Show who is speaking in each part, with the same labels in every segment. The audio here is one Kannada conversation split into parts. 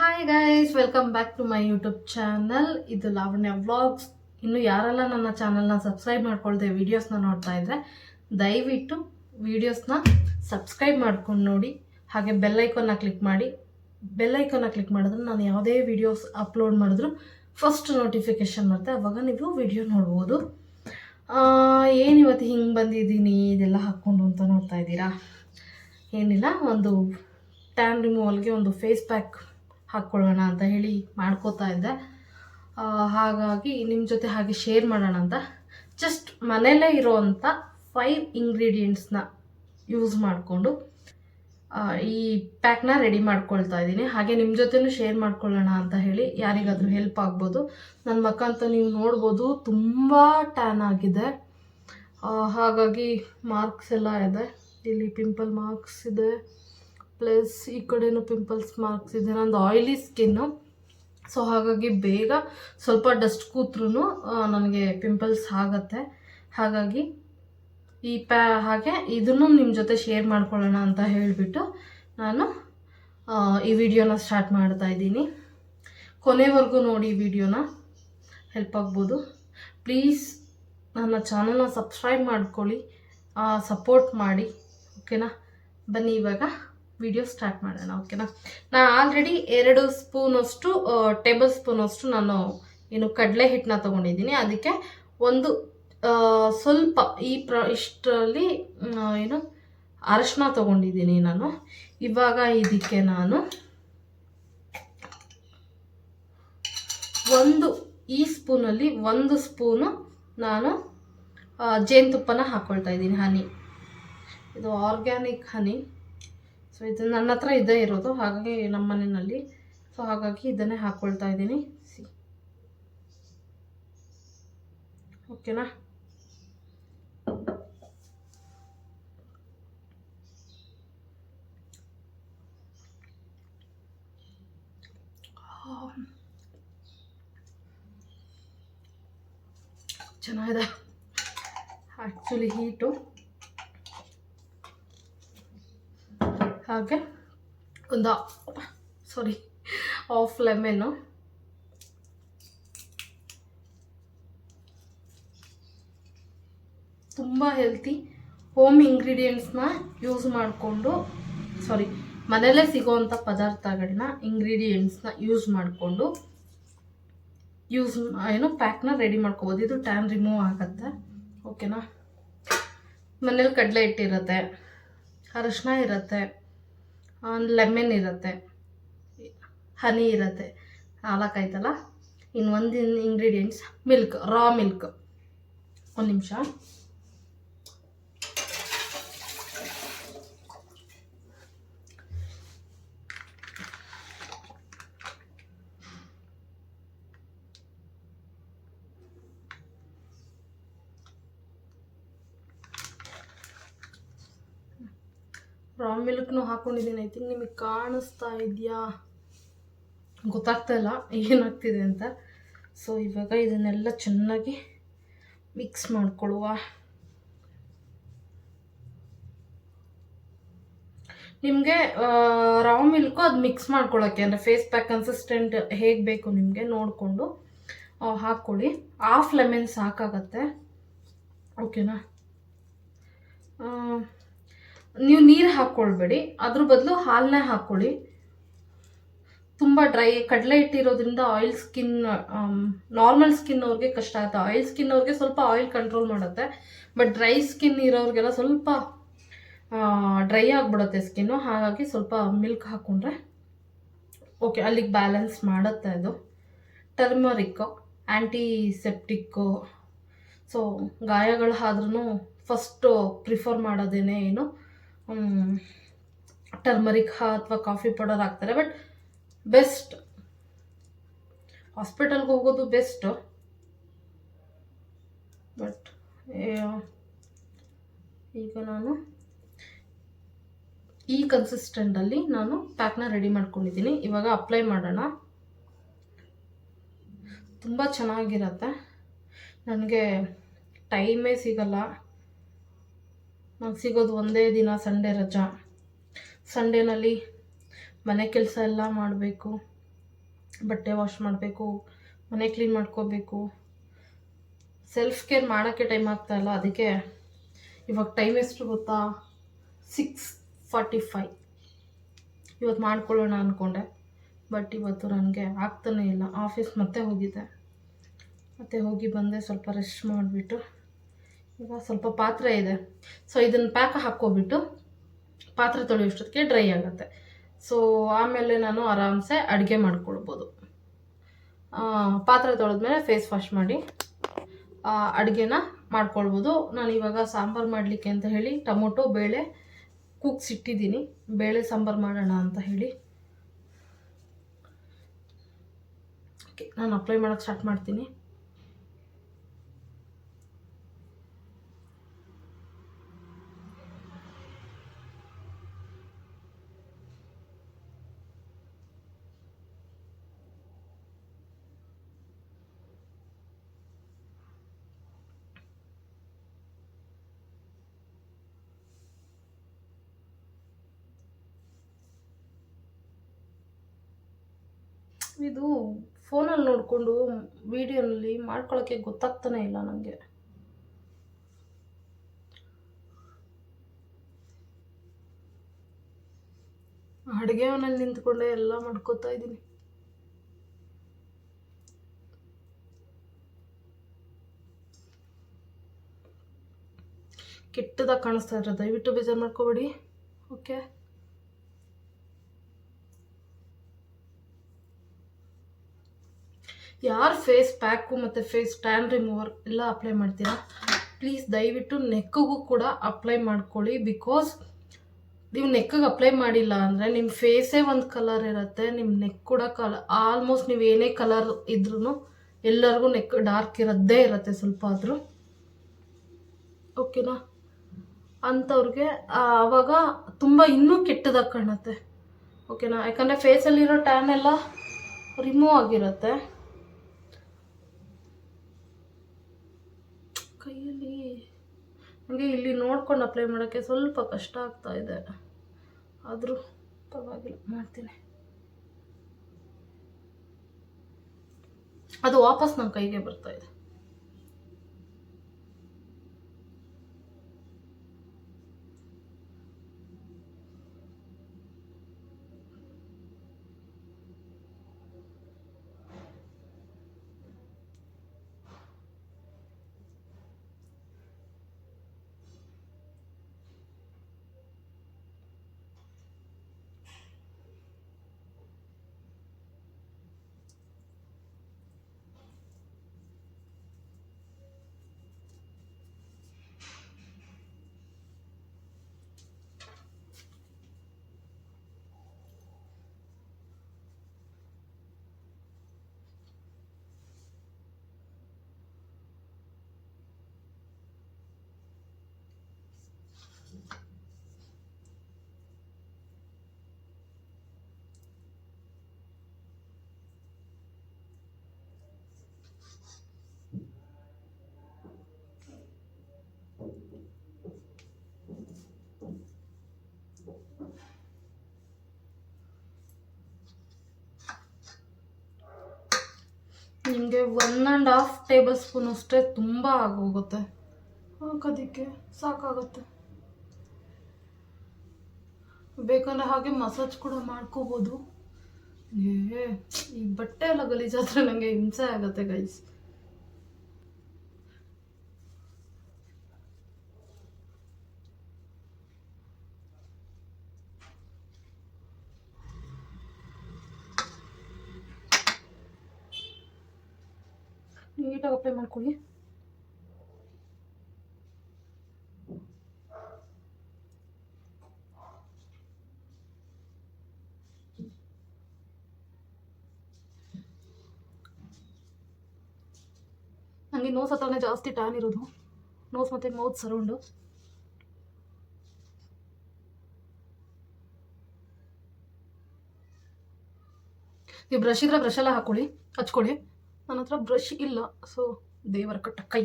Speaker 1: Hi guys, welcome back to my YouTube channel. ಇದು ಲಾವಣ್ಯ ವ್ಲಾಗ್ಸ್. ಇನ್ನು ಯಾರೆಲ್ಲ ನನ್ನ ಚಾನಲ್ನ ಸಬ್ಸ್ಕ್ರೈಬ್ ಮಾಡ್ಕೊಳ್ದೆ ವೀಡಿಯೋಸ್ನ ನೋಡ್ತಾ ಇದ್ರೆ ದಯವಿಟ್ಟು ವೀಡಿಯೋಸ್ನ ಸಬ್ಸ್ಕ್ರೈಬ್ ಮಾಡ್ಕೊಂಡು ನೋಡಿ. ಹಾಗೆ ಬೆಲ್ಲೈಕನ್ನ ಕ್ಲಿಕ್ ಮಾಡಿ. ಬೆಲ್ಲೈಕನ್ನ ಕ್ಲಿಕ್ ಮಾಡಿದ್ರೆ ನಾನು ಯಾವುದೇ ವೀಡಿಯೋಸ್ ಅಪ್ಲೋಡ್ ಮಾಡಿದ್ರು ಫಸ್ಟ್ ನೋಟಿಫಿಕೇಷನ್ ಬರುತ್ತೆ, ಅವಾಗ ನೀವು ವಿಡಿಯೋ ನೋಡ್ಬೋದು. ಏನಿವತ್ತು ಹಿಂಗೆ ಬಂದಿದ್ದೀನಿ ಇದೆಲ್ಲ ಹಾಕ್ಕೊಂಡು ಅಂತ ನೋಡ್ತಾ ಇದ್ದೀರಾ. ಏನಿಲ್ಲ, ಒಂದು ಟ್ಯಾನ್ ರಿಮೂವಲ್ಗೆ ಒಂದು ಫೇಸ್ ಪ್ಯಾಕ್ ಹಾಕ್ಕೊಳ್ಳೋಣ ಅಂತ ಹೇಳಿ ಮಾಡ್ಕೋತಾ ಇದ್ದೆ. ಹಾಗಾಗಿ ನಿಮ್ಮ ಜೊತೆ ಹಾಗೆ ಶೇರ್ ಮಾಡೋಣ ಅಂತ ಜಸ್ಟ್ ಮನೆಯಲ್ಲೇ ಇರೋವಂಥ 5 ಇಂಗ್ರೀಡಿಯೆಂಟ್ಸ್ನ ಯೂಸ್ ಮಾಡಿಕೊಂಡು ಈ ಪ್ಯಾಕ್ನ ರೆಡಿ ಮಾಡ್ಕೊಳ್ತಾ ಇದ್ದೀನಿ. ಹಾಗೆ ನಿಮ್ಮ ಜೊತೆನೂ ಶೇರ್ ಮಾಡ್ಕೊಳ್ಳೋಣ ಅಂತ ಹೇಳಿ, ಯಾರಿಗಾದರೂ ಹೆಲ್ಪ್ ಆಗ್ಬೋದು. ನನ್ನ ಮಕ್ಕ ಅಂತ ನೀವು ನೋಡ್ಬೋದು, ತುಂಬ ಟ್ಯಾನ್ ಆಗಿದೆ. ಹಾಗಾಗಿ ಮಾರ್ಕ್ಸ್ ಎಲ್ಲ ಇದೆ. ಇಲ್ಲಿ ಪಿಂಪಲ್ ಮಾರ್ಕ್ಸ್ ಇದೆ, ಪ್ಲಸ್ ಈ ಕಡೆನೂ ಪಿಂಪಲ್ಸ್ ಮಾರ್ಕ್ಸ್ ಇದೆ. ನಂದು ಆಯಿಲಿ ಸ್ಕಿನ್ನು, ಸೊ ಹಾಗಾಗಿ ಬೇಗ ಸ್ವಲ್ಪ ಡಸ್ಟ್ ಕೂತ್ರೂ ನನಗೆ ಪಿಂಪಲ್ಸ್ ಆಗುತ್ತೆ. ಹಾಗಾಗಿ ಹಾಗೆ ಇದನ್ನು ನಿಮ್ಮ ಜೊತೆ ಶೇರ್ ಮಾಡ್ಕೊಳ್ಳೋಣ ಅಂತ ಹೇಳಿಬಿಟ್ಟು ನಾನು ಈ ವಿಡಿಯೋನ ಸ್ಟಾರ್ಟ್ ಮಾಡ್ತಾ ಇದ್ದೀನಿ. ಕೊನೆವರೆಗೂ ನೋಡಿ, ವಿಡಿಯೋನ ಹೆಲ್ಪ್ ಆಗ್ಬೋದು. ಪ್ಲೀಸ್ ನನ್ನ ಚಾನಲ್ನ ಸಬ್ಸ್ಕ್ರೈಬ್ ಮಾಡ್ಕೊಳ್ಳಿ, ಸಪೋರ್ಟ್ ಮಾಡಿ, ಓಕೆನಾ? ಬನ್ನಿ ಇವಾಗ ವಿಡಿಯೋ ಸ್ಟಾರ್ಟ್ ಮಾಡೋಣ, ಓಕೆನಾ? ನಾನು ಆಲ್ರೆಡಿ 2 ಸ್ಪೂನಷ್ಟು ಟೇಬಲ್ ಸ್ಪೂನಷ್ಟು ನಾನು ಕಡಲೆ ಹಿಟ್ಟನ್ನ ತೊಗೊಂಡಿದ್ದೀನಿ. ಅದಕ್ಕೆ ಒಂದು ಸ್ವಲ್ಪ ಇಷ್ಟರಲ್ಲಿ ಅರಶಿನ ತೊಗೊಂಡಿದ್ದೀನಿ ನಾನು. ಇವಾಗ ಇದಕ್ಕೆ ನಾನು ಈ ಸ್ಪೂನಲ್ಲಿ 1 ಸ್ಪೂನು ನಾನು ಜೇನುತುಪ್ಪನ ಹಾಕ್ಕೊಳ್ತಾ ಇದ್ದೀನಿ. ಹನಿ, ಇದು ಆರ್ಗ್ಯಾನಿಕ್ ಹನಿ. ಸೊ ಇದು ನನ್ನ ಹತ್ರ ಇದೇ ಇರೋದು, ಹಾಗಾಗಿ ನಮ್ಮ ಮನೆಯಲ್ಲಿ. ಸೊ ಹಾಗಾಗಿ ಇದನ್ನೇ ಹಾಕ್ಕೊಳ್ತಾ ಇದ್ದೀನಿ. ಓಕೆನಾ? ಚೆನ್ನಾಗಿದೆ ಆ್ಯಕ್ಚುಲಿ ಹೀಟು. ಹಾಗೆ ಒಂದು ಹಾಫ್ ಲೆಮನ್ನು, ತುಂಬ ಹೆಲ್ತಿ ಹೋಮ್ ಇಂಗ್ರೀಡಿಯೆಂಟ್ಸ್ನ ಯೂಸ್ ಮಾಡಿಕೊಂಡು, ಮನೆಯಲ್ಲೇ ಸಿಗೋವಂಥ ಪದಾರ್ಥಗಳನ್ನ ಇಂಗ್ರೀಡಿಯೆಂಟ್ಸ್ನ ಯೂಸ್ ಮಾಡಿಕೊಂಡು ಪ್ಯಾಕ್ನ ರೆಡಿ ಮಾಡ್ಕೋಬೋದು. ಇದು ಟ್ಯಾನ್ ರಿಮೂವ್ ಆಗುತ್ತೆ, ಓಕೆನಾ? ಮನೇಲಿ ಕಡಲೆ ಹಿಟ್ಟಿರುತ್ತೆ, ಅರಶಿನ ಇರುತ್ತೆ, ಲೆಮನ್ ಇರುತ್ತೆ, ಹನಿ ಇರುತ್ತೆ, 4 ಆಯ್ತಲ್ಲ. ಇನ್ನು ಒಂದು ಇಂಗ್ರೀಡಿಯೆಂಟ್ಸ್ ಮಿಲ್ಕ್, ರಾ ಮಿಲ್ಕ್. ಒಂದು ನಿಮಿಷ. ರಾ ಮಿಲ್ಕ್ನು ಹಾಕ್ಕೊಂಡಿದ್ದೀನಿ. ಐ ಥಿಂಕ್ ನಿಮಗೆ ಕಾಣಿಸ್ತಾ ಇದೆಯಾ ಗೊತ್ತಾಗ್ತಾ ಇಲ್ಲ ಏನಾಗ್ತಿದೆ ಅಂತ. ಸೊ ಇವಾಗ ಇದನ್ನೆಲ್ಲ ಚೆನ್ನಾಗಿ ಮಿಕ್ಸ್ ಮಾಡ್ಕೊಳ್ಳುವ. ನಿಮಗೆ ರಾ ಮಿಲ್ಕು ಅದು ಮಿಕ್ಸ್ ಮಾಡ್ಕೊಳ್ಳೋಕ್ಕೆ, ಅಂದರೆ ಫೇಸ್ ಪ್ಯಾಕ್ ಕನ್ಸಿಸ್ಟೆಂಟ್ ಹೇಗೆ ಬೇಕು ನಿಮಗೆ ನೋಡಿಕೊಂಡು ಹಾಕ್ಕೊಳ್ಳಿ. ಹಾಫ್ ಲೆಮನ್ ಸಾಕಾಗತ್ತೆ, ಓಕೆನಾ? ನೀವು ನೀರು ಹಾಕ್ಕೊಳ್ಬೇಡಿ, ಅದ್ರ ಬದಲು ಹಾಲನ್ನೇ ಹಾಕ್ಕೊಳ್ಳಿ. ತುಂಬ ಡ್ರೈ ಕಡಲೆ ಇಟ್ಟಿರೋದ್ರಿಂದ ಆಯಿಲ್ ಸ್ಕಿನ್, ನಾರ್ಮಲ್ ಸ್ಕಿನ್ ಅವ್ರಿಗೆ ಕಷ್ಟ ಆಗುತ್ತೆ. ಆಯಿಲ್ ಸ್ಕಿನ್ ಅವ್ರಿಗೆ ಸ್ವಲ್ಪ ಆಯಿಲ್ ಕಂಟ್ರೋಲ್ ಮಾಡುತ್ತೆ, ಬಟ್ ಡ್ರೈ ಸ್ಕಿನ್ ಇರೋರಿಗೆಲ್ಲ ಸ್ವಲ್ಪ ಡ್ರೈ ಆಗಿಬಿಡುತ್ತೆ ಸ್ಕಿನ್ನು. ಹಾಗಾಗಿ ಸ್ವಲ್ಪ ಮಿಲ್ಕ್ ಹಾಕ್ಕೊಂಡ್ರೆ ಓಕೆ, ಅಲ್ಲಿಗೆ ಬ್ಯಾಲೆನ್ಸ್ ಮಾಡುತ್ತೆ ಅದು. Turmeric, antiseptic. ಸೊ ಗಾಯಗಳಾದ್ರೂ ಫಸ್ಟು ಪ್ರಿಫರ್ ಮಾಡೋದೇನೆ ಟರ್ಮರಿಕ್ ಅಥವಾ ಕಾಫಿ ಪೌಡರ್ ಹಾಕ್ತಾರೆ. ಬಟ್ ಬೆಸ್ಟ್ ಹಾಸ್ಪಿಟಲ್ಗೆ ಹೋಗೋದು ಬೆಸ್ಟು. ಬಟ್ ಈಗ ನಾನು ಈ ಕನ್ಸಿಸ್ಟೆಂಟಲ್ಲಿ ನಾನು ಪ್ಯಾಕ್ನ ರೆಡಿ ಮಾಡ್ಕೊಂಡಿದ್ದೀನಿ. ಇವಾಗ ಅಪ್ಲೈ ಮಾಡೋಣ. ತುಂಬ ಚೆನ್ನಾಗಿರತ್ತೆ. ನನಗೆ ಟೈಮೇ ಸಿಗಲ್ಲ, ನನಗೆ ಸಿಗೋದು ಒಂದೇ ದಿನ, ಸಂಡೇ ರಜಾ. ಸಂಡೇನಲ್ಲಿ ಮನೆ ಕೆಲಸ ಎಲ್ಲ ಮಾಡಬೇಕು, ಬಟ್ಟೆ ವಾಶ್ ಮಾಡಬೇಕು, ಮನೆ ಕ್ಲೀನ್ ಮಾಡ್ಕೋಬೇಕು. ಸೆಲ್ಫ್ ಕೇರ್ ಮಾಡೋಕ್ಕೆ ಟೈಮ್ ಆಗ್ತಾಯಿಲ್ಲ. ಅದಕ್ಕೆ ಇವಾಗ ಟೈಮ್ ಎಷ್ಟು ಗೊತ್ತಾ, 6:45. ಇವತ್ತು ಮಾಡ್ಕೊಳ್ಳೋಣ ಅಂದ್ಕೊಂಡೆ, ಬಟ್ ಇವತ್ತು ನನಗೆ ಆಗ್ತಾನೇ ಇಲ್ಲ. ಆಫೀಸ್ ಮತ್ತೆ ಹೋಗಿದ್ದೆ, ಮತ್ತೆ ಹೋಗಿ ಬಂದೆ, ಸ್ವಲ್ಪ ರೆಸ್ಟ್ ಮಾಡಿಬಿಟ್ಟು ಈಗ ಸ್ವಲ್ಪ ಪಾತ್ರೆ ಇದೆ. ಸೊ ಇದನ್ನು ಪ್ಯಾಕ್ ಹಾಕ್ಕೊಬಿಟ್ಟು ಪಾತ್ರೆ ತೊಳೆಯೋಷ್ಟೊತ್ತಿಗೆ ಡ್ರೈ ಆಗುತ್ತೆ. ಸೊ ಆಮೇಲೆ ನಾನು ಆರಾಮ್ಸೆ ಅಡುಗೆ ಮಾಡ್ಕೊಳ್ಬೋದು. ಪಾತ್ರೆ ತೊಳೆದ್ಮೇಲೆ ಫೇಸ್ ವಾಶ್ ಮಾಡಿ ಅಡುಗೆನ ಮಾಡ್ಕೊಳ್ಬೋದು. ನಾನು ಇವಾಗ ಸಾಂಬಾರು ಮಾಡಲಿಕ್ಕೆ ಅಂತ ಹೇಳಿ ಟೊಮೊಟೊ ಬೇಳೆ ಕೂಗ್ಸಿಟ್ಟಿದ್ದೀನಿ. ಬೇಳೆ ಸಾಂಬಾರು ಮಾಡೋಣ ಅಂತ ಹೇಳಿ. ಓಕೆ, ನಾನು ಅಪ್ಲೈ ಮಾಡೋಕ್ಕೆ ಸ್ಟಾರ್ಟ್ ಮಾಡ್ತೀನಿ. ಇದು ಫೋನಲ್ಲಿ ನೋಡಿಕೊಂಡು ವಿಡಿಯೋನಲ್ಲಿ ಮಾಡ್ಕೊಳ್ಳೋಕ್ಕೆ ಗೊತ್ತಾಗ್ತಾನೆ ಇಲ್ಲ ನನಗೆ. ಅಡುಗೆ ಮನೇಲಿ ನಿಂತ್ಕೊಂಡೆ ಎಲ್ಲ ಮಾಡ್ಕೋತಾ ಇದ್ದೀನಿ. ಕೆಟ್ಟದಾಗಿ ಕಾಣಿಸ್ತಾ ಇದ್ರೆ ದಯವಿಟ್ಟು ಬೇಜಾರು ಮಾಡ್ಕೋಬೇಡಿ. ಓಕೆ, ಯಾರು ಫೇಸ್ ಪ್ಯಾಕು ಮತ್ತು ಫೇಸ್ ಟ್ಯಾನ್ ರಿಮೂವರ್ ಎಲ್ಲ ಅಪ್ಲೈ ಮಾಡ್ತೀರಾ, ಪ್ಲೀಸ್ ದಯವಿಟ್ಟು ನೆಕ್ಕಿಗೂ ಕೂಡ ಅಪ್ಲೈ ಮಾಡ್ಕೊಳ್ಳಿ. ಬಿಕಾಸ್ ನೀವು ನೆಕ್ಕಿಗೆ ಅಪ್ಲೈ ಮಾಡಿಲ್ಲ ಅಂದರೆ ನಿಮ್ಮ ಫೇಸೇ ಒಂದು ಕಲರ್ ಇರುತ್ತೆ, ನಿಮ್ಮ ನೆಕ್ ಕೂಡ ಆಲ್ಮೋಸ್ಟ್ ನೀವು ಏನೇ ಕಲರ್ ಇದ್ರೂ ಎಲ್ಲರಿಗೂ ನೆಕ್ ಡಾರ್ಕ್ ಇರೋದೇ ಇರುತ್ತೆ ಸ್ವಲ್ಪ ಆದರೂ. ಓಕೆನಾ? ಅಂಥವ್ರಿಗೆ ಆವಾಗ ತುಂಬ ಇನ್ನೂ ಕೆಟ್ಟದಾಗಿ ಕಾಣುತ್ತೆ. ಓಕೆನಾ? ಯಾಕಂದರೆ ಫೇಸಲ್ಲಿರೋ ಟ್ಯಾನ್ ಎಲ್ಲ ರಿಮೂವ್ ಆಗಿರುತ್ತೆ. ಕೈಯಲ್ಲಿ ನನಗೆ ಇಲ್ಲಿ ನೋಡ್ಕೊಂಡು ಅಪ್ಲೈ ಮಾಡೋಕ್ಕೆ ಸ್ವಲ್ಪ ಕಷ್ಟ ಆಗ್ತಾ ಇದೆ, ಆದರೂ ಪರವಾಗಿಲ್ಲ, ಮಾಡ್ತೀನಿ. ಅದು ವಾಪಸ್ ನನ್ನ ಕೈಗೆ ಬರ್ತಾ ಇದೆ. ನಿಮಗೆ 1.5 ಟೇಬಲ್ ಸ್ಪೂನ್ ಅಷ್ಟೇ ತುಂಬ ಆಗೋಗುತ್ತೆ, ಹಾಕೋದಕ್ಕೆ ಸಾಕಾಗುತ್ತೆ. ಬೇಕಂದ್ರೆ ಹಾಗೆ ಮಸಾಜ್ ಕೂಡ ಮಾಡ್ಕೋಬೋದು. ಈ ಬಟ್ಟೆ ಎಲ್ಲ ಗಲೀಜಾದರೆ ನನಗೆ ಹಿಂಸೆ ಆಗುತ್ತೆ ಗೈಸ್. ನೀಟಾಗಿ ಅಪ್ಲೈ ಮಾಡ್ಕೊಳ್ಳಿ. ನನಗೆ ನೋಸ್ ಹತ್ರನೇ ಜಾಸ್ತಿ ಟ್ಯಾನ್ ಇರೋದು, ನೋಸ್ ಮತ್ತು ಮೌತ್ ಸರೌಂಡು. ನೀವು ಬ್ರಷ್ ಇದ್ರೆ ಬ್ರಷ್ ಎಲ್ಲ ಹಾಕ್ಕೊಳ್ಳಿ, ಹಚ್ಕೊಳ್ಳಿ. ನನ್ನ ಹತ್ರ ಬ್ರಷ್ ಇಲ್ಲ, ಸೊ ದೇವರ ಕಟ್ಟ ಕೈ.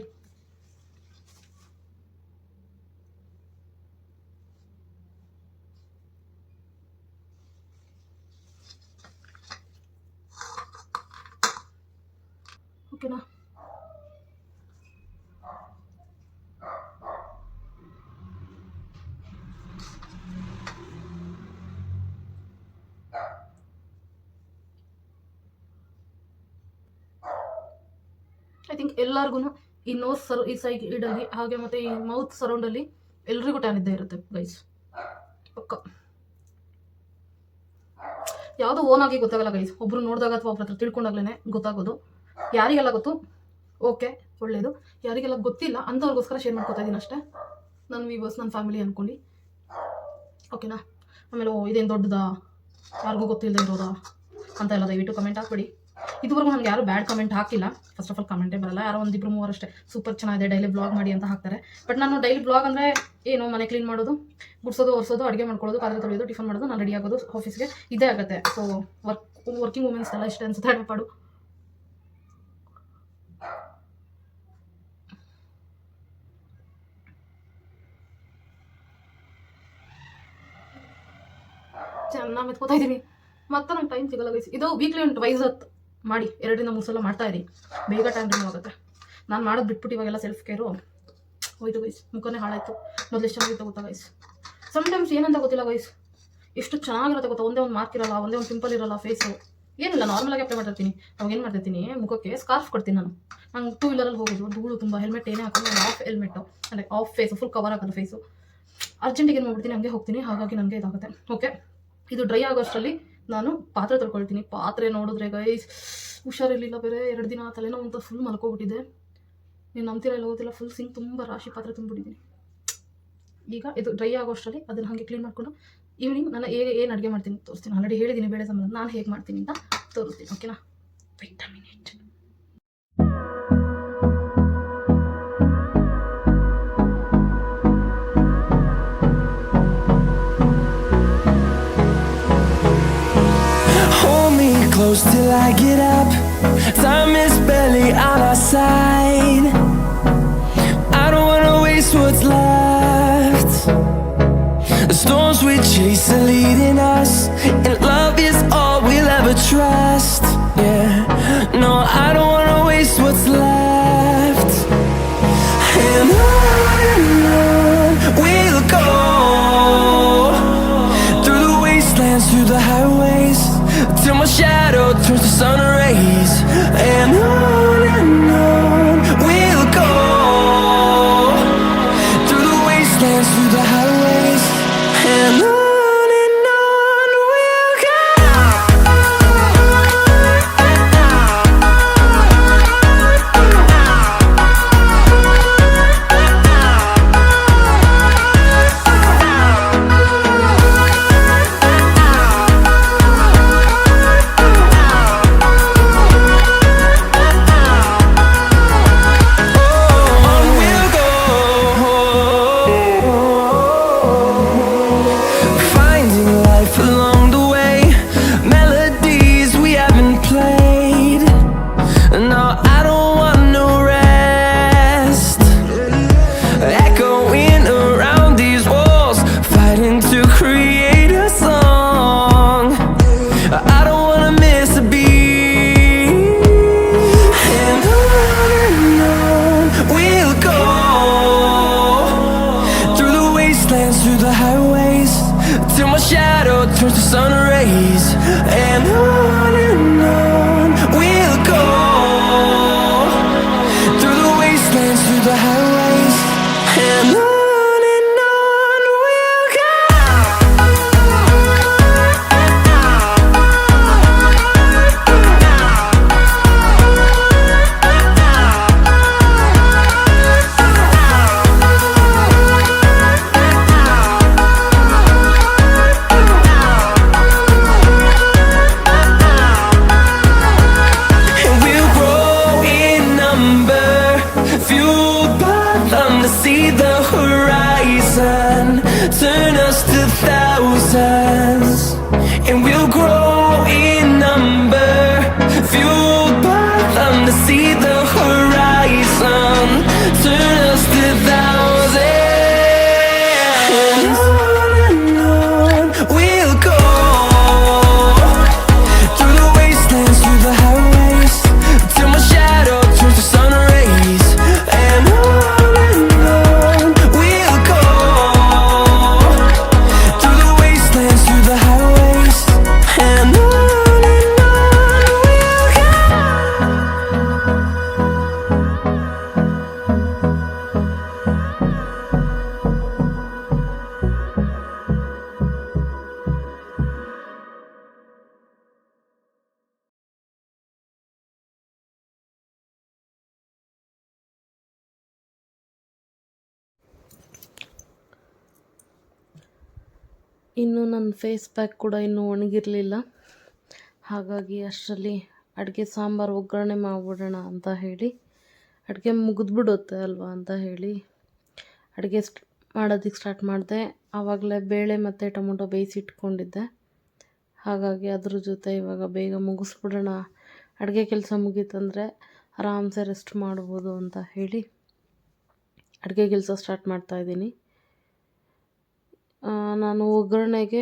Speaker 1: ಓಕೆನಾ. ಐ ಥಿಂಕ್ ಎಲ್ಲರಿಗೂ ಈ ನೋಸ್ ಈ ಸೈಡಲ್ಲಿ ಹಾಗೆ ಮತ್ತು ಈ ಮೌತ್ ಸರೌಂಡಲ್ಲಿ ಎಲ್ರಿಗೂ ಟ್ಯಾನ್ ಇದ್ದೇ ಇರುತ್ತೆ ಗೈಸ್, ಪಕ್ಕ. ಯಾವುದೋ ಓನ್ ಆಗಿ ಗೊತ್ತಾಗಲ್ಲ ಗೈಸ್, ಒಬ್ರು ನೋಡಿದಾಗ ಅಥವಾ ಒಬ್ರ ಹತ್ರ ತಿಳ್ಕೊಂಡಾಗ್ಲೇ ಗೊತ್ತಾಗೋದು. ಯಾರಿಗೆಲ್ಲ ಗೊತ್ತು ಓಕೆ ಒಳ್ಳೇದು, ಯಾರಿಗೆಲ್ಲ ಗೊತ್ತಿಲ್ಲ ಅಂಥವ್ರಿಗೋಸ್ಕರ ಶೇರ್ ಮಾಡ್ಕೊತಾ ಇದ್ದೀನಿ ಅಷ್ಟೇ, ನನ್ನ ವ್ಯೂವರ್ಸ್ ನನ್ನ ಫ್ಯಾಮಿಲಿ ಅಂದ್ಕೊಂಡು, ಓಕೆನಾ. ಆಮೇಲೆ ಇದೇನು ದೊಡ್ಡದಾ, ಯಾರಿಗೂ ಗೊತ್ತಿಲ್ಲದೆ ಇರೋದಾ ಅಂತ ಎಲ್ಲ ದಯವಿಟ್ಟು ಕಮೆಂಟ್ ಹಾಕ್ಬಿಡಿ. ಇದುವರೆಗೂ ನನಗೆ ಯಾರು ಬ್ಯಾಡ್ ಕಮೆಂಟ್ ಹಾಕಿಲ್ಲ, ಫಸ್ಟ್ ಆಫ್ ಆಲ್ ಕಮೆಂಟೇ ಬರಲ್ಲ. ಯಾರೋ ಒಂದಿಬ್ರು ಮೂವರು ಅಷ್ಟೇ ಸೂಪರ್ ಚೆನ್ನಾಗಿದೆ ಡೈಲಿ ಬ್ಲಾಗ್ ಮಾಡಿ ಅಂತ ಹಾಕ್ತಾರೆ. ಬಟ್ ನಾನು ಡೈಲಿ ಬ್ಲಾಗ್ ಅಂದರೆ ಏನು, ಮನೆ ಕ್ಲೀನ್ ಮಾಡೋದು, ಗುಡಿಸೋದು, ಒರೆಸೋದು, ಅಡುಗೆ ಮಾಡ್ಕೊಳ್ಳೋದು, ಪಾತ್ರೆ ತೊಳೆಯೋದು, ಟಿಫನ್ ಮಾಡೋದು, ನಾನು ರೆಡಿ ಆಗೋದು ಆಫೀಸ್ಗೆ, ಇದೇ ಆಗುತ್ತೆ. ಸೊ ವರ್ಕಿಂಗ್ ವುಮೆನ್ಸ್ ಎಲ್ಲ ಇಷ್ಟ ಅನ್ಸುತ್ತೆ ಅಡಪಾಡು. ಚೆನ್ನಾಗಿ ಮೆತ್ಕೋತಾ ಇದ್ದೀನಿ, ಮತ್ತೆ ನಂಗೆ ಟೈಮ್ ಸಿಗಲ್ಲ ಗೈಸ್. ಇದು ವೀಕ್ಲಿ ಒಂದು ಟ್ವೈಸ್ ಮಾಡಿ 2-3 ಸಲ ಮಾಡ್ತಾ ಇರಿ, ಬೇಗ ಟೈಮ್ ರಿಮೂವ್ ಆಗುತ್ತೆ. ನಾನು ಮಾಡೋದು ಬಿಟ್ಬಿಟ್ಟು ಇವಾಗೆಲ್ಲ ಸೆಲ್ಫ್ ಕೇರು ಹೋಯ್ತು ಗೈಸ್, ಮುಖನೇ ಹಾಳಾಯಿತು. ಮೊದಲು ಎಷ್ಟು ಚೆನ್ನಾಗಿತ್ತು ಗೊತ್ತಾ ಗೈಸ್. ಸಮ್ಟೈಮ್ಸ್ ಏನಂತ ಗೊತ್ತಿಲ್ಲ ಗೈಸ್, ಎಷ್ಟು ಚೆನ್ನಾಗಿರುತ್ತೆ ಗೊತ್ತಾ, ಒಂದೇ ಒಂದು ಮಾರ್ಕ್ ಇರಲ್ಲ, ಒಂದೇ ಒಂದು ಪಿಂಪಲ್ ಇರಲ್ಲ, ಫೇಸು ಏನಿಲ್ಲ ನಾರ್ಮಲಾಗಿ ಅಪ್ಲೈ ಮಾಡ್ತಿರ್ತೀನಿ. ಅವಾಗ ಏನು ಮಾಡ್ತಿರ್ತೀನಿ, ಮುಖಕ್ಕೆ ಸ್ಕಾರ್ಫ್ ಕೊಡ್ತೀನಿ. ನಂಗೆ 2 ವೀಲರಲ್ಲಿ ಹೋಗೋದು, ಧೂಳು ತುಂಬ, ಹೆಲ್ಮೆಟ್ ಏನೇ ಹಾಕೋದು, ನಾನು ಆಫ್ ಹೆಲ್ಮೆಟ್ಟು ಅಂದರೆ ಆಫ್ ಫೇಸು, ಫುಲ್ ಕವರ್ ಹಾಕೋದು ಫೇಸು. ಅರ್ಜೆಂಟಿಗೆ ಏನು ಮಾಡ್ಬಿಡ್ತೀನಿ, ಹಂಗೆ ಹೋಗ್ತೀನಿ, ಹಾಗಾಗಿ ನನಗೆ ಇದಾಗುತ್ತೆ. ಓಕೆ, ಇದು ಡ್ರೈ ಆಗೋಷ್ಟರಲ್ಲಿ ನಾನು ಪಾತ್ರೆ ತೊಳ್ಕೊಳ್ತೀನಿ. ಪಾತ್ರೆ ನೋಡಿದ್ರೆ ಗೈಸ್ ಹುಷಾರಿರಲಿಲ್ಲ, ಬೇರೆ 2 ದಿನ ತಲೆನೋ ಅಂತ ಫುಲ್ ಮಲ್ಕೋಬಿಟ್ಟಿದೆ. ನೀನು ನಂಬ್ತೀರ ಇಲ್ಲ ಗೊತ್ತಿಲ್ಲ, ಫುಲ್ ಸಿಂಕ್ ತುಂಬ ರಾಶಿ ಪಾತ್ರೆ ತುಂಬಿಟ್ಟಿದ್ದೀನಿ. ಈಗ ಇದು ಡ್ರೈ ಆಗೋಷ್ಟರಲ್ಲಿ ಅದನ್ನು ಹಾಗೆ ಕ್ಲೀನ್ ಮಾಡಿಕೊಂಡು ಈವ್ನಿಂಗ್ ನಾನು ಏನು ಅಡುಗೆ ಮಾಡ್ತೀನಿ ತೋರಿಸ್ತೀನಿ. ಆಲ್ರೆಡಿ ಹೇಳಿದ್ದೀನಿ ಬೇಳೆ ಸಂಬಂಧ ನಾನು ಹೇಗೆ ಮಾಡ್ತೀನಿ ಅಂತ ತೋರಿಸ್ತೀನಿ, ಓಕೆನಾ. Wait a minute.
Speaker 2: Close till I get up, time is barely on our side. I don't wanna waste what's left. The storms we chase are leading us, and love is all we'll ever trust. Yeah, no, I don't wanna waste what's left. And on we'll go, through the wastelands, through the highways, till my shadow turns to sun rays. And on we'll go, through the wastelands, through the highways. And on we'll go. Through the highways, till my shadow turns to sun rays. And on we'll go, through the wastelands, through the highways. And on we'll go. See the horizon, turn us to thousands, and we'll grow in number, fueled by them to see the horizon, turn us to thousands. And on we'll go, through the wastelands, through the highways, till my shadow
Speaker 1: ಇನ್ನು ನನ್ನ ಫೇಸ್ ಪ್ಯಾಕ್ ಕೂಡ ಇನ್ನೂ ಒಣಗಿರಲಿಲ್ಲ. ಹಾಗಾಗಿ ಅಷ್ಟರಲ್ಲಿ ಅಡುಗೆ ಸಾಂಬಾರು ಒಗ್ಗರಣೆ ಮಾಡಿಬಿಡೋಣ ಅಂತ ಹೇಳಿ, ಅಡುಗೆ ಮುಗಿದ್ಬಿಡುತ್ತೆ ಅಲ್ವಾ ಅಂತ ಹೇಳಿ ಅಡುಗೆ ಮಾಡೋದಕ್ಕೆ ಸ್ಟಾರ್ಟ್ ಮಾಡಿದೆ. ಆವಾಗಲೇ ಬೇಳೆ ಮತ್ತು ಟೊಮೊಟೊ ಬೇಯಿಸಿಟ್ಕೊಂಡಿದ್ದೆ. ಹಾಗಾಗಿ ಅದ್ರ ಜೊತೆ ಇವಾಗ ಬೇಗ ಮುಗಿಸ್ಬಿಡೋಣ, ಅಡುಗೆ ಕೆಲಸ ಮುಗೀತಂದರೆ ಆರಾಮ್ಸೆ ರೆಸ್ಟ್ ಮಾಡ್ಬೋದು ಅಂತ ಹೇಳಿ ಅಡುಗೆ ಕೆಲಸ ಸ್ಟಾರ್ಟ್ ಮಾಡ್ತಾಯಿದ್ದೀನಿ. ನಾನು ಒಗ್ಗರಣೆಗೆ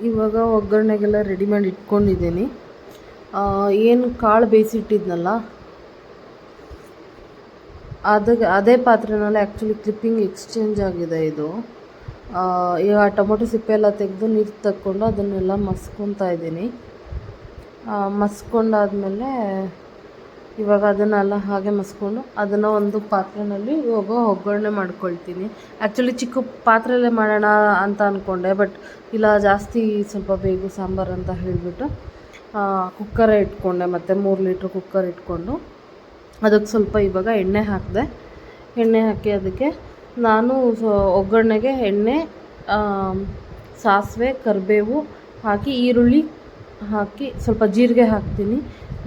Speaker 1: ಇವಾಗ ಒಗ್ಗರಣೆಗೆಲ್ಲ ರೆಡಿ ಮಾಡಿ ಇಟ್ಕೊಂಡಿದ್ದೀನಿ. ಏನು ಕಾಳು ಬೇಯಿಸಿಟ್ಟಿದ್ನಲ್ಲ ಅದೇ ಪಾತ್ರೆನಲ್ಲಿ ಆ್ಯಕ್ಚುಲಿ ಕ್ಲಿಪ್ಪಿಂಗ್ ಎಕ್ಸ್ಚೇಂಜ್ ಆಗಿದೆ ಇದು. ಈಗ ಟೊಮೊಟೊ ಸಿಪ್ಪೆ ಎಲ್ಲ ತೆಗೆದು ನೀರು ತಕ್ಕೊಂಡು ಅದನ್ನೆಲ್ಲ ಮಸ್ಕೊತಾ ಇದ್ದೀನಿ. ಮಸ್ಕೊಂಡಾದಮೇಲೆ ಇವಾಗ ಅದನ್ನೆಲ್ಲ ಹಾಗೆ ಮಸ್ಕೊಂಡು ಅದನ್ನು ಒಂದು ಪಾತ್ರೆಯಲ್ಲಿ ಇವಾಗ ಒಗ್ಗರಣೆ ಮಾಡ್ಕೊಳ್ತೀನಿ. ಆ್ಯಕ್ಚುಲಿ ಚಿಕ್ಕ ಪಾತ್ರೆಯಲ್ಲೇ ಮಾಡೋಣ ಅಂತ ಅಂದ್ಕೊಂಡೆ, ಬಟ್ ಇಲ್ಲ ಜಾಸ್ತಿ ಸ್ವಲ್ಪ ಬೇಗ ಸಾಂಬಾರು ಅಂತ ಹೇಳಿಬಿಟ್ಟು ಕುಕ್ಕರೇ ಇಟ್ಕೊಂಡೆ. ಮತ್ತು 3 ಲೀಟ್ರ್ ಕುಕ್ಕರ್ ಇಟ್ಕೊಂಡು ಅದಕ್ಕೆ ಸ್ವಲ್ಪ ಇವಾಗ ಎಣ್ಣೆ ಹಾಕಿದೆ. ಎಣ್ಣೆ ಹಾಕಿ ಅದಕ್ಕೆ ನಾನು ಒಗ್ಗರಣೆಗೆ ಎಣ್ಣೆ, ಸಾಸಿವೆ, ಕರಿಬೇವು ಹಾಕಿ ಈರುಳ್ಳಿ ಹಾಕಿ ಸ್ವಲ್ಪ ಜೀರಿಗೆ ಹಾಕ್ತೀನಿ.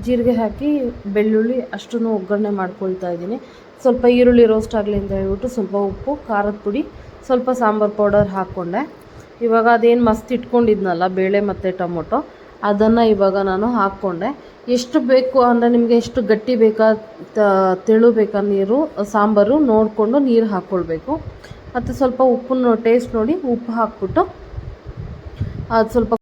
Speaker 1: ಜೀರಿಗೆ ಹಾಕಿ ಬೆಳ್ಳುಳ್ಳಿ ಅಷ್ಟನ್ನು ಒಗ್ಗರಣೆ ಮಾಡ್ಕೊಳ್ತಾ ಇದ್ದೀನಿ. ಸ್ವಲ್ಪ ಈರುಳ್ಳಿ ರೋಸ್ಟ್ ಆಗಲಿ ಅಂತ ಹೇಳ್ಬಿಟ್ಟು ಸ್ವಲ್ಪ ಉಪ್ಪು, ಖಾರದ ಪುಡಿ, ಸ್ವಲ್ಪ ಸಾಂಬಾರು ಪೌಡರ್ ಹಾಕ್ಕೊಂಡೆ. ಇವಾಗ ಅದೇನು ಮಸ್ತ್ ಇಟ್ಕೊಂಡಿದ್ನಲ್ಲ ಬೇಳೆ ಮತ್ತು ಟೊಮೊಟೊ, ಅದನ್ನು ಇವಾಗ ನಾನು ಹಾಕ್ಕೊಂಡೆ. ಎಷ್ಟು ಬೇಕು ಅಂದರೆ ನಿಮಗೆ ಎಷ್ಟು ಗಟ್ಟಿ ಬೇಕಾ ತೆಳು ಬೇಕಾ ನೀರು ಸಾಂಬಾರು ನೋಡಿಕೊಂಡು ನೀರು ಹಾಕ್ಕೊಳ್ಬೇಕು. ಮತ್ತು ಸ್ವಲ್ಪ ಉಪ್ಪನ್ನು ಟೇಸ್ಟ್ ನೋಡಿ ಉಪ್ಪು ಹಾಕ್ಬಿಟ್ಟು ಅದು ಸ್ವಲ್ಪ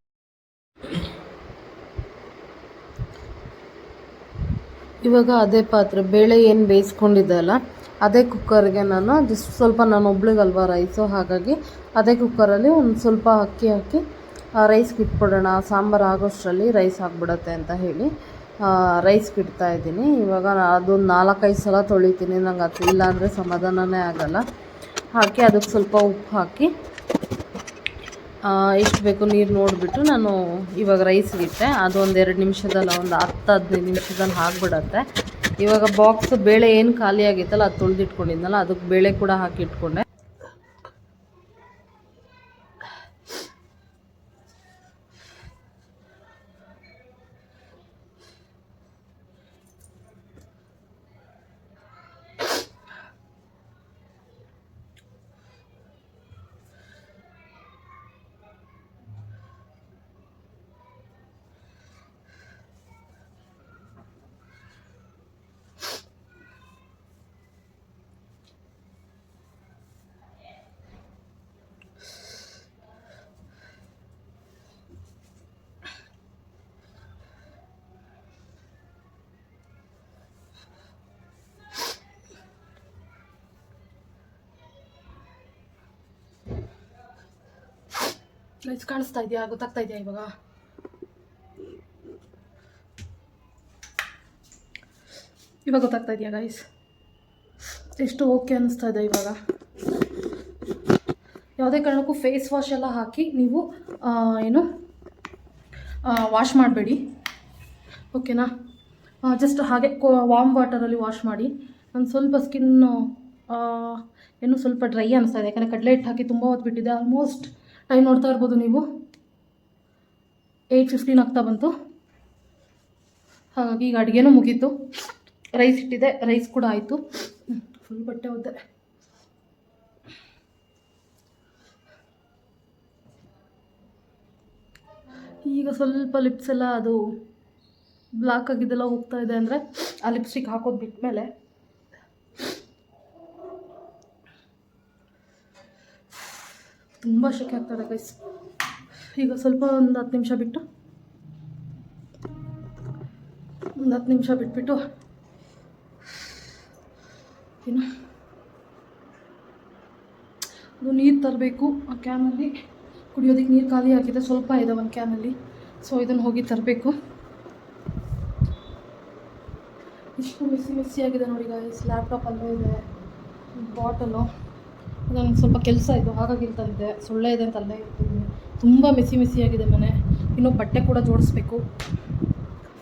Speaker 1: ಇವಾಗ ಅದೇ ಪಾತ್ರೆ ಬೇಳೆ ಏನು ಬೇಯಿಸ್ಕೊಂಡಿದ್ದೆ ಅಲ್ಲ ಅದೇ ಕುಕ್ಕರ್ಗೆ ನಾನು ಜಸ್ಟ್ ಸ್ವಲ್ಪ ನಾನು ಒಬ್ಳಿಗಲ್ವ ರೈಸು, ಹಾಗಾಗಿ ಅದೇ ಕುಕ್ಕರಲ್ಲಿ ಒಂದು ಸ್ವಲ್ಪ ಅಕ್ಕಿ ಹಾಕಿ ರೈಸ್ಗೆ ಇಟ್ಬಿಡೋಣ, ಸಾಂಬಾರು ಆಗೋಷ್ಟರಲ್ಲಿ ರೈಸ್ ಆಗಿಬಿಡತ್ತೆ ಅಂತ ಹೇಳಿ ರೈಸ್ಗೆ ಇಡ್ತಾಯಿದ್ದೀನಿ. ಇವಾಗ ಅದೊಂದು 4-5 ಸಲ ತೊಳಿತೀನಿ, ನಂಗೆ ಅದು ಇಲ್ಲ ಅಂದರೆ ಸಮಾಧಾನನೇ ಆಗೋಲ್ಲ. ಹಾಕಿ ಅದಕ್ಕೆ ಸ್ವಲ್ಪ ಉಪ್ಪು ಹಾಕಿ ಎಷ್ಟು ಬೇಕು ನೀರು ನೋಡಿಬಿಟ್ಟು ನಾನು ಇವಾಗ ರೈಸ್ಗೆ ಇಟ್ಟೆ. ಅದು ಒಂದು 2 ನಿಮಿಷದಲ್ಲಿ ಒಂದು 10-15 ನಿಮಿಷದಲ್ಲಿ ಆಗಿಬಿಡತ್ತೆ. ಇವಾಗ ಬಾಕ್ಸ್ ಬೇಳೆ ಏನು ಖಾಲಿ ಆಗಿತ್ತಲ್ಲ ಅದು ತೊಳೆದಿಟ್ಕೊಂಡಿದ್ನಲ್ಲ ಅದಕ್ಕೆ ಬೇಳೆ ಕೂಡ ಹಾಕಿ ಇಟ್ಕೊಂಡೆ. ರೈಸ್ ಕಾಣಿಸ್ತಾ ಇದೆಯಾ, ಗೊತ್ತಾಗ್ತಾ ಇದೆಯಾ? ಇವಾಗ ಗೊತ್ತಾಗ್ತಾ ಇದೆಯಾ ಗೈಸ್? ಎಷ್ಟು ಓಕೆ ಅನ್ನಿಸ್ತಾ ಇದೆ ಇವಾಗ. ಯಾವುದೇ ಕಾರಣಕ್ಕೂ ಫೇಸ್ ವಾಶ್ ಎಲ್ಲ ಹಾಕಿ ನೀವು ವಾಶ್ ಮಾಡಬೇಡಿ, ಓಕೆನಾ? ಜಸ್ಟ್ ಹಾಗೆ ವಾರ್ಮ್ ವಾಟರಲ್ಲಿ ವಾಶ್ ಮಾಡಿ. ನಾನು ಸ್ವಲ್ಪ ಸ್ಕಿನ್ನು ಸ್ವಲ್ಪ ಡ್ರೈ ಅನ್ನಿಸ್ತಾ ಇದೆ, ಯಾಕಂದರೆ ಕಡಲೆ ಹಿಟ್ಟು ಹಾಕಿ ತುಂಬ ಹೊತ್ತು ಬಿಟ್ಟಿದೆ. ಆಲ್ಮೋಸ್ಟ್ ಟೈಮ್ ನೋಡ್ತಾ ಇರ್ಬೋದು ನೀವು, 8:15 ಆಗ್ತಾ ಬಂತು. ಹಾಗಾಗಿ ಈಗ ಅಡುಗೆನೂ ಮುಗೀತು, ರೈಸ್ ಇಟ್ಟಿದೆ, ರೈಸ್ ಕೂಡ ಆಯಿತು. ಫುಲ್ ಬಟ್ಟೆ ಒದ್ದೆ. ಈಗ ಸ್ವಲ್ಪ ಲಿಪ್ಸ್ ಎಲ್ಲ ಅದು ಬ್ಲಾಕ್ ಆಗಿದ್ದೆಲ್ಲ ಹೋಗ್ತಾ ಇದೆ ಅಂದರೆ ಆ ಲಿಪ್ಸ್ಟಿಕ್ ಹಾಕೋದು ಬಿಟ್ಮೇಲೆ ತುಂಬ ಶೆಕೆ ಆಗ್ತದೆ ಗೈಸ್. ಈಗ ಸ್ವಲ್ಪ ಒಂದು 10 ನಿಮಿಷ ಬಿಟ್ಟು ಬಿಟ್ಬಿಟ್ಟು ಏನು ಅದು ನೀರು ತರಬೇಕು. ಆ ಕ್ಯಾನಲ್ಲಿ ಕುಡಿಯೋದಕ್ಕೆ ನೀರು ಖಾಲಿ ಆಗಿದೆ, ಸ್ವಲ್ಪ ಇದೆ ಒಂದು ಕ್ಯಾನಲ್ಲಿ. ಸೊ ಇದನ್ನು ಹೋಗಿ ತರಬೇಕು. ಇಷ್ಟು ಮೆಸ್ಸಿ ಆಗಿದೆ ನೋಡಿ ಗೈಸ್. ಲ್ಯಾಪ್ಟಾಪ್ ಅಲ್ಲೇ ಇದೆ, ಬಾಟಲು. ನನಗೆ ಸ್ವಲ್ಪ ಕೆಲಸ ಇದು ಹಾಗಾಗಿ ತಂದೆ. ಸೊಳ್ಳೆ ಇದೆ ಅಂತ ಅಲ್ಲೇ ಇರ್ತೀನಿ. ತುಂಬ ಮೆಸ್ಸಿ ಆಗಿದೆ ಮನೆ. ಇನ್ನೂ ಬಟ್ಟೆ ಕೂಡ ಜೋಡಿಸ್ಬೇಕು.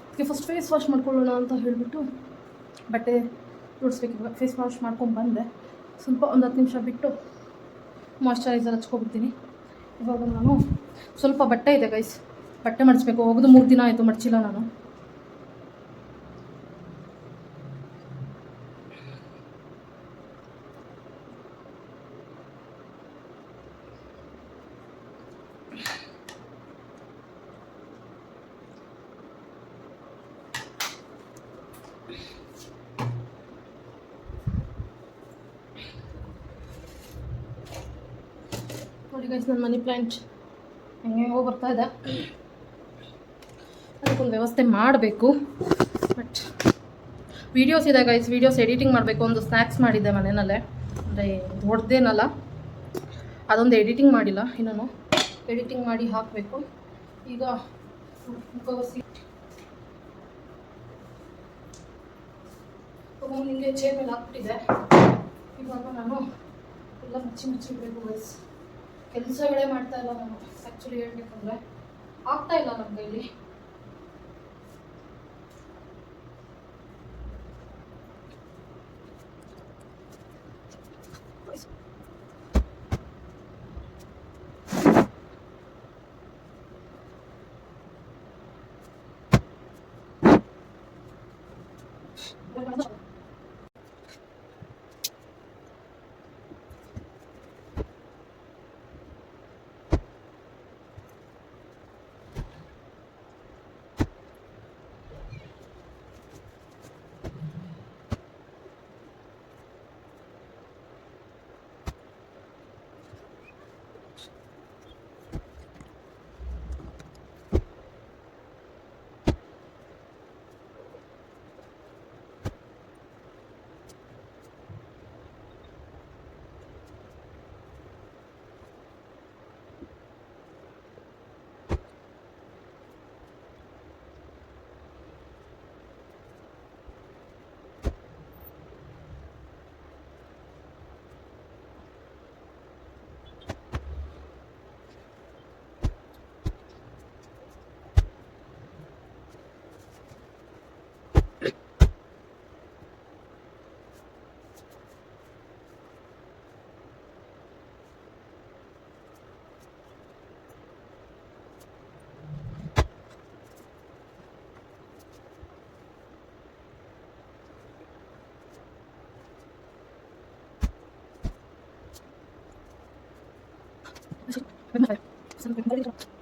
Speaker 1: ಅದಕ್ಕೆ ಫಸ್ಟ್ ಫೇಸ್ ವಾಶ್ ಮಾಡ್ಕೊಳ್ಳೋಣ ಅಂತ ಹೇಳಿಬಿಟ್ಟು ಬಟ್ಟೆ ಜೋಡಿಸ್ಬೇಕು. ಫೇಸ್ ವಾಶ್ ಮಾಡ್ಕೊಂಡು ಬಂದೆ. ಸ್ವಲ್ಪ ಒಂದು 10 ನಿಮಿಷ ಬಿಟ್ಟು ಮಾಯ್ಶ್ಚರೈಸರ್ ಹಚ್ಕೊಬಿಡ್ತೀನಿ. ಇವಾಗ ನಾನು ಸ್ವಲ್ಪ ಬಟ್ಟೆ ಇದೆ ಗೈಸ್, ಬಟ್ಟೆ ಮಡಿಸ್ಬೇಕು. ಹೋಗೋದು 3 ದಿನ ಆಯಿತು, ಮಡಚಿಲ್ಲ ನಾನು. ನೋಡಿ ಗೈಸ್, ನನ್ನ ಮನಿ ಪ್ಲ್ಯಾಂಟ್ ಹೆಂಗೆಂಗೋ ಬರ್ತಾ ಇದೆ. ಅದಕ್ಕೊಂದು ವ್ಯವಸ್ಥೆ ಮಾಡಬೇಕು. ಬಟ್ ವೀಡಿಯೋಸ್ ಇದೆ ಗೈಸ್, ವೀಡಿಯೋಸ್ ಎಡಿಟಿಂಗ್ ಮಾಡಬೇಕು. ಒಂದು ಸ್ನ್ಯಾಕ್ಸ್ ಮಾಡಿದ್ದೆ ಮನೆಯಲ್ಲೇ, ಅಂದರೆ ದೊಡ್ಡದೇನಲ್ಲ, ಅದೊಂದು ಎಡಿಟಿಂಗ್ ಮಾಡಿಲ್ಲ. ಇನ್ನೂ ಎಡಿಟಿಂಗ್ ಮಾಡಿ ಹಾಕಬೇಕು. ಈಗ ಮುಖವಸಿ ನಿಮಗೆ ಚೇರ್ ಮೇಲೆ ಹಾಕ್ಬಿಟ್ಟಿದೆ. ಇವಾಗ ನಾನು ಎಲ್ಲ ಮುಚ್ಚಿ ಇಡಬೇಕು ಗೈಸ್. ಕೆಲಸಗಳೇ ಮಾಡ್ತಾ ಇಲ್ಲ ನಾನು. ಆ್ಯಕ್ಚುಲಿ ಹೇಳ್ಬೇಕಂದ್ರೆ ಆಗ್ತಾ ಇಲ್ಲ ನಮ್ಮ ಕೈಲಿ. Gracias.